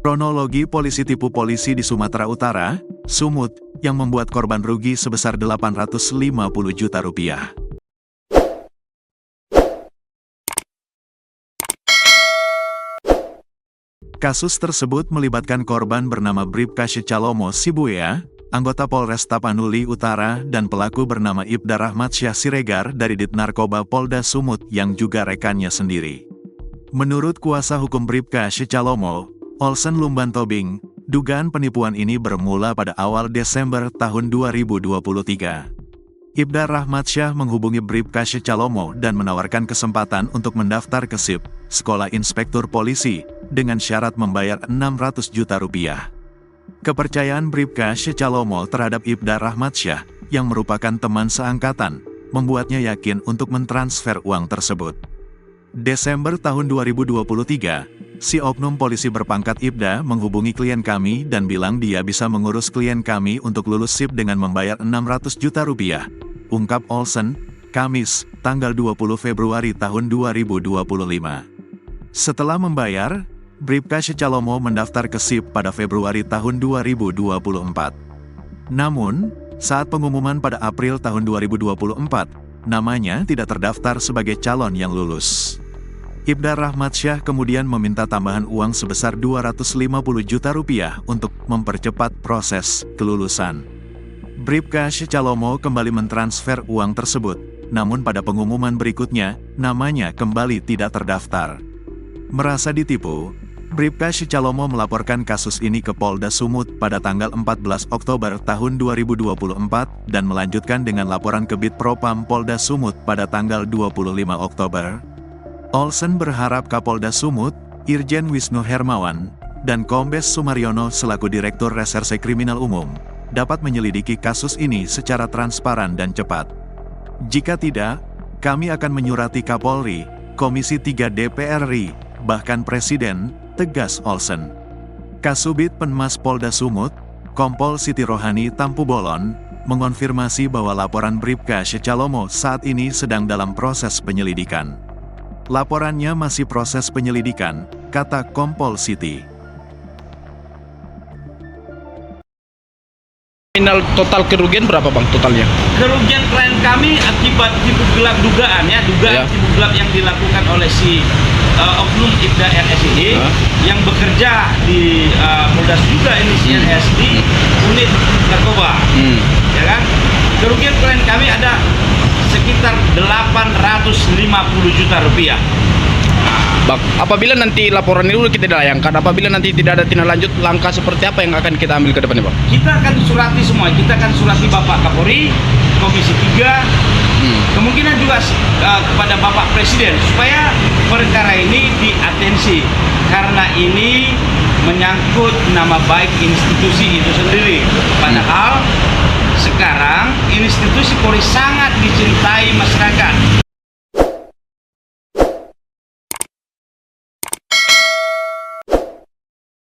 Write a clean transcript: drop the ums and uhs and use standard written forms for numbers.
Kronologi polisi tipu polisi di Sumatera Utara, Sumut, yang membuat korban rugi sebesar 850 juta rupiah. Kasus tersebut melibatkan korban bernama Bribka Syecalomo Sibuea, anggota Polres Tapanuli Utara, dan pelaku bernama Ibda Rahmatsyah Siregar dari Ditnarkoba Polda Sumut yang juga rekannya sendiri. Menurut kuasa hukum Bribka Syecalomo, Olsen Lumbantobing, dugaan penipuan ini bermula pada awal Desember tahun 2023. Ibda Rahmatsyah menghubungi Bribka Syecalomo dan menawarkan kesempatan untuk mendaftar ke SIP, Sekolah Inspektur Polisi, dengan syarat membayar 600 juta rupiah. Kepercayaan Bribka Syecalomo terhadap Ibda Rahmatsyah, yang merupakan teman seangkatan, membuatnya yakin untuk mentransfer uang tersebut. Desember tahun 2023, si oknum polisi berpangkat Ibda menghubungi klien kami dan bilang dia bisa mengurus klien kami untuk lulus SIP dengan membayar 600 juta rupiah, ungkap Olsen, Kamis, tanggal 20 Februari tahun 2025. Setelah membayar, Bribka Syecalomo mendaftar ke SIP pada Februari tahun 2024. Namun, saat pengumuman pada April tahun 2024, namanya tidak terdaftar sebagai calon yang lulus. Ibda Rahmatsyah kemudian meminta tambahan uang sebesar 250 juta rupiah untuk mempercepat proses kelulusan. Bribka Syecalomo kembali mentransfer uang tersebut, namun pada pengumuman berikutnya, namanya kembali tidak terdaftar. Merasa ditipu, Bribka Syecalomo melaporkan kasus ini ke Polda Sumut pada tanggal 14 Oktober tahun 2024 dan melanjutkan dengan laporan ke Bid Propam Polda Sumut pada tanggal 25 Oktober. Olsen berharap Kapolda Sumut, Irjen Wisnu Hermawan, dan Kombes Sumaryono selaku Direktur Reserse Kriminal Umum, dapat menyelidiki kasus ini secara transparan dan cepat. Jika tidak, kami akan menyurati Kapolri, Komisi 3 DPR RI, bahkan Presiden, tegas Olsen. Kasubit Penmas Polda Sumut, Kompol Siti Rohani Tampu Bolon, mengonfirmasi bahwa laporan Bribka Syecalomo saat ini sedang dalam proses penyelidikan. Laporannya masih proses penyelidikan, kata Kompol Siti. Total kerugian berapa bang totalnya? Kerugian klien kami akibat tipu gelap dugaan tipu gelap yang dilakukan oleh si oknum Ibda RS ini yang bekerja di Polda juga inisial S di unit narkoba, ya kan? Kerugian klien kami ada sekitar 850 juta rupiah. Bang, apabila nanti laporan ini udah kita layangkan, apabila nanti tidak ada tindak lanjut, langkah seperti apa yang akan kita ambil ke depannya, Bang? Kita akan surati semua, kita akan surati Bapak Kapolri, Komisi 3, kemungkinan juga kepada Bapak Presiden, supaya perkara ini diatensi, karena ini menyangkut nama baik institusi itu sendiri. Padahal sekarang institusi Polri sangat dicintai masyarakat.